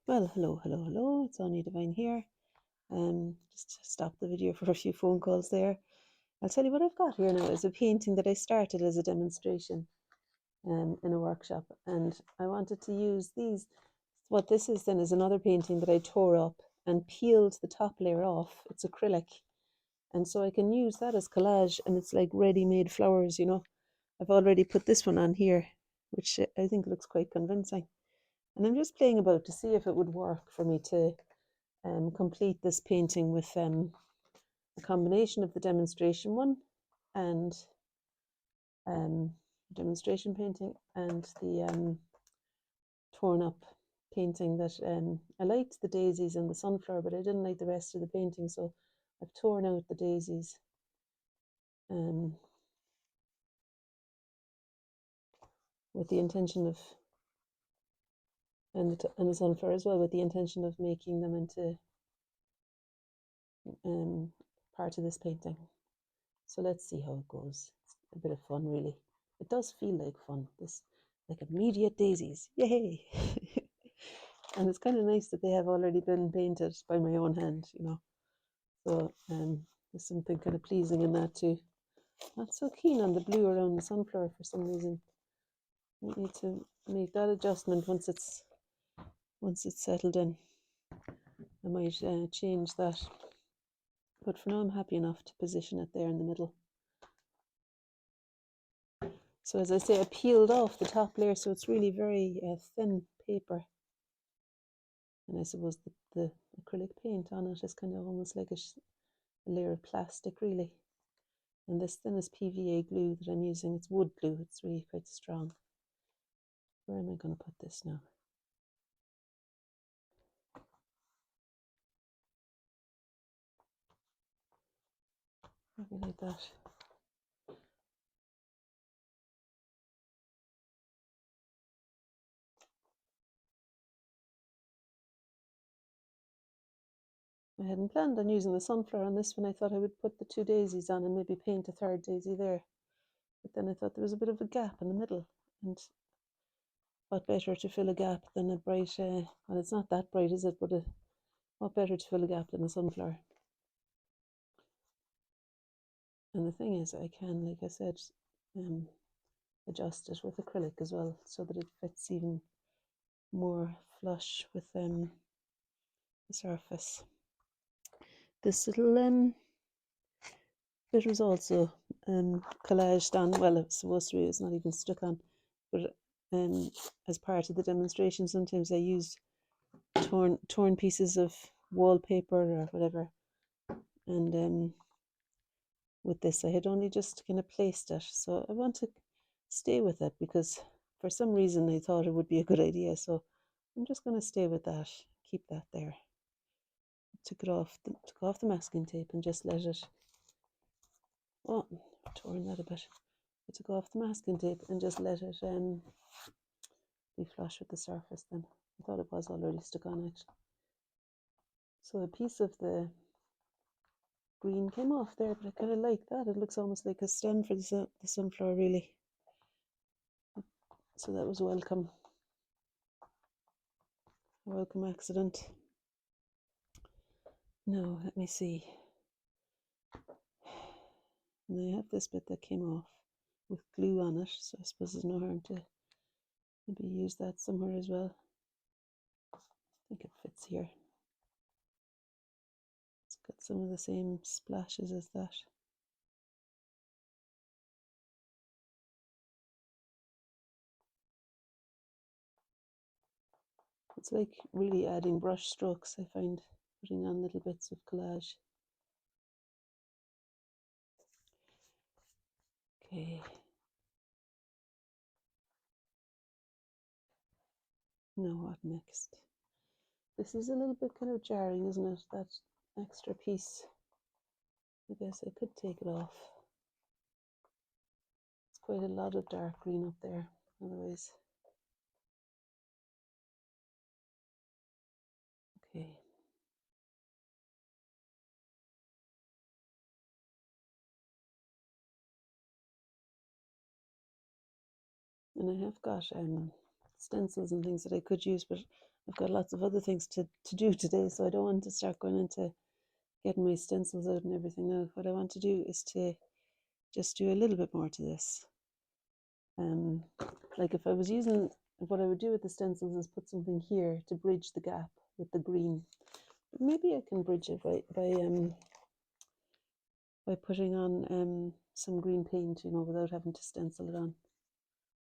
Well, hello. It's Anya Divine here. Just to stop the video for a few phone calls there. I'll tell you what I've got here now is a painting that I started as a demonstration in a workshop, and I wanted to use these. What this is then is another painting that I tore up and peeled the top layer off. It's acrylic, and so I can use that as collage, and it's like ready-made flowers, you know. I've already put this one on here, which I think looks quite convincing. And I'm just playing about to see if it would work for me to complete this painting with a combination of the demonstration one and demonstration painting and the torn up painting that I liked the daisies and the sunflower, but I didn't like the rest of the painting, so I've torn out the daisies with the intention of and the sunflower as well, with the intention of making them into part of this painting. So let's see how it goes. It's a bit of fun, really. It does feel like fun. This, like immediate daisies. Yay! And it's kind of nice that they have already been painted by my own hand, you know. So there's something kind of pleasing in that too. Not so keen on the blue around the sunflower for some reason. I need to make that adjustment once it's settled in. I might change that. But for now, I'm happy enough to position it there in the middle. So as I say, I peeled off the top layer, so it's really very thin paper. And I suppose the acrylic paint on it is kind of almost like a layer of plastic, really. And this thin is PVA glue that I'm using. It's wood glue. It's really quite strong. Where am I going to put this now? Maybe like that. I hadn't planned on using the sunflower on this one. I thought I would put the two daisies on and maybe paint a third daisy there. But then I thought there was a bit of a gap in the middle, and what better to fill a gap than a bright, well, it's not that bright, is it? But what better to fill a gap than a sunflower? And the thing is, I can, like I said, adjust it with acrylic as well, so that it fits even more flush with the surface. This little bit was also collaged on. Well, it's supposed to be. It's not even stuck on, but as part of the demonstration, sometimes I used torn pieces of wallpaper or whatever, and with this I had only just kind of placed it, so I want to stay with it because for some reason I thought it would be a good idea, so I'm just going to stay with that, keep that there. Took off the masking tape and just let it, oh, torn that a bit. I took off the masking tape and just let it be flush with the surface then. I thought it was already stuck on it. So a piece of the green came off there, but I kind of like that. It looks almost like a stem for the sunflower, really. So that was a welcome accident. Now, let me see. And I have this bit that came off with glue on it, so I suppose there's no harm to maybe use that somewhere as well. I think it fits here. It's got some of the same splashes as that. It's like really adding brush strokes, I find, putting on little bits of collage. Okay. Now what next? This is a little bit kind of jarring, isn't it? That extra piece. I guess I could take it off. It's quite a lot of dark green up there, otherwise. Okay. And I have got stencils and things that I could use, but I've got lots of other things to do today, so I don't want to start going into getting my stencils out and everything now. What I want to do is to just do a little bit more to this. Like if I was using, what I would do with the stencils is put something here to bridge the gap with the green. But maybe I can bridge it by putting on some green paint, you know, without having to stencil it on.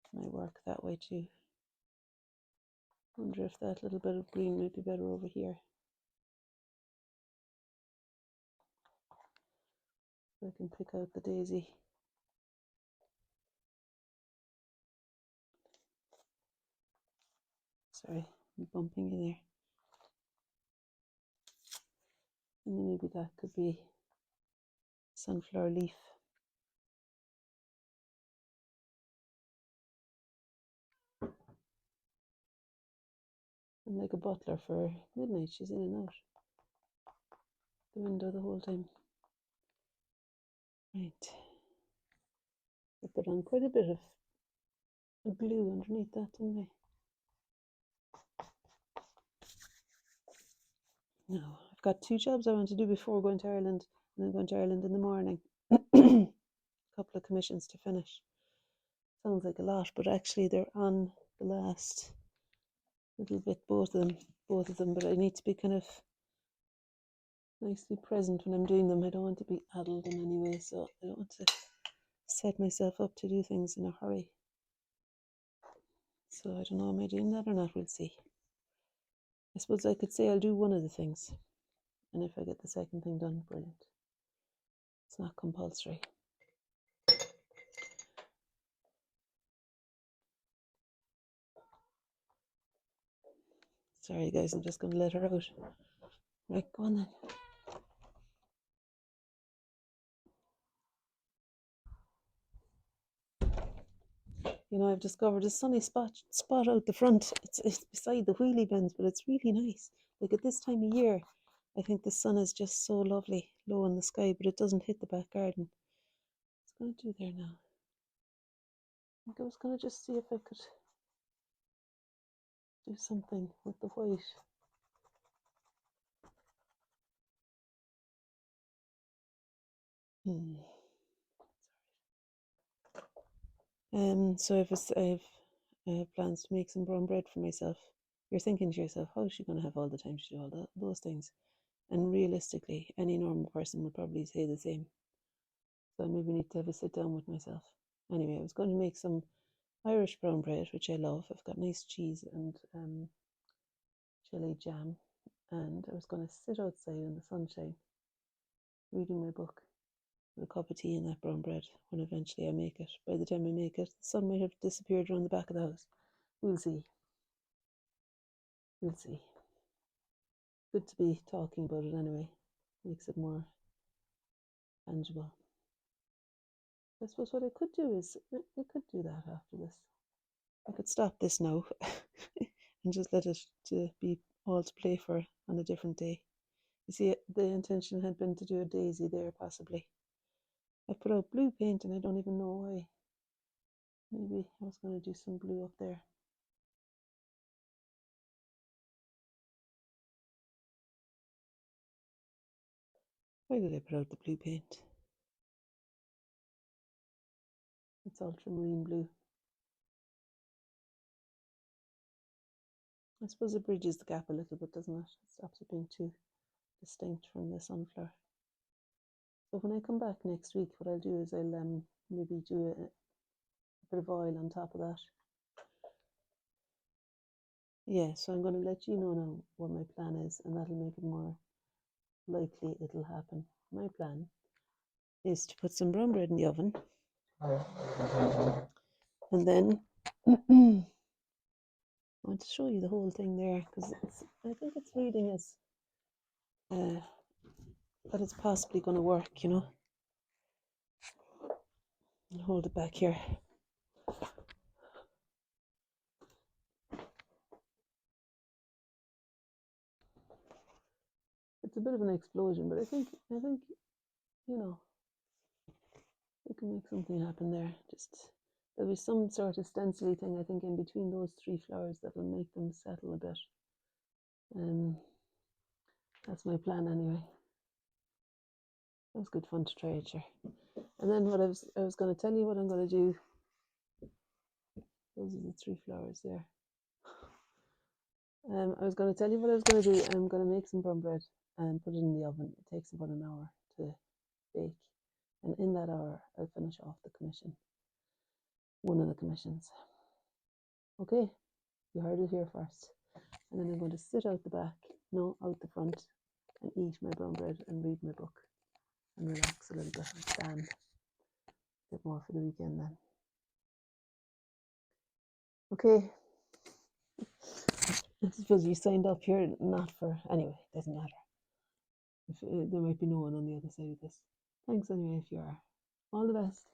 It might work that way too. Wonder if that little bit of green might be better over here. So I can pick out the daisy. Sorry, I'm bumping you there. And then maybe that could be sunflower leaf. And like a butler for midnight, she's in and out the window the whole time. Right. I put on quite a bit of glue underneath that, didn't I? Now, I've got 2 jobs I want to do before going to Ireland, and I'm going to Ireland in the morning. A couple of commissions to finish. Sounds like a lot, but actually they're on the last little bit, both of them, but I need to be kind of nicely present when I'm doing them. I don't want to be addled in any way, so I don't want to set myself up to do things in a hurry. So I don't know, am I doing that or not? We'll see. I suppose I could say I'll do one of the things, and if I get the second thing done, brilliant. It's not compulsory. Sorry guys, I'm just going to let her out. Right, go on then. You know, I've discovered a sunny spot out the front. It's beside the wheelie bins, but it's really nice. Like at this time of year, I think the sun is just so lovely, low in the sky, but it doesn't hit the back garden. What's going to do there now? I think I was going to just see if I could do something with the white. So I have plans to make some brown bread for myself. You're thinking to yourself, how is she going to have all the time to do all those things? And realistically, any normal person would probably say the same. So I maybe need to have a sit down with myself. Anyway, I was going to make some Irish brown bread, which I love. I've got nice cheese and chili jam, and I was going to sit outside in the sunshine, reading my book, with a cup of tea and that brown bread when eventually I make it. By the time I make it, the sun might have disappeared around the back of the house. We'll see. We'll see. Good to be talking about it anyway. Makes it more tangible. I suppose what I could do is I could do that after this. I could stop this now and just let it to be all to play for on a different day. You see, the intention had been to do a daisy there, possibly. I put out blue paint and I don't even know why. Maybe I was going to do some blue up there. Why did I put out the blue paint? It's ultramarine blue. I suppose it bridges the gap a little bit, doesn't it? It stops it being too distinct from the sunflower. So when I come back next week, what I'll do is I'll maybe do a bit of oil on top of that. Yeah, so I'm going to let you know now what my plan is, and that'll make it more likely it'll happen. My plan is to put some brown bread in the oven, and then I want to show you the whole thing there, because I think it's reading as that it's possibly going to work, you know. I'll hold it back here. It's a bit of an explosion, but I think you know, we can make something happen there. Just There'll be some sort of stencily thing, I think, in between those three flowers that'll make them settle a bit. That's my plan anyway. That was good fun to try it, sure. And then what I was going to tell you what I'm going to do. Those are the three flowers there. I was going to tell you what I was going to do. I'm going to make some brown bread and put it in the oven. It takes about an hour to bake. And in that hour, I'll finish off the commission. One of the commissions. Okay, you heard it here first. And then I'm going to sit out the back, no, out the front, and eat my brown bread and read my book and relax a little bit and stand a bit more for the weekend then. Okay. I suppose you signed up here not for, anyway, doesn't matter. If there might be no one on the other side of this. Thanks anyway if you are. All the best.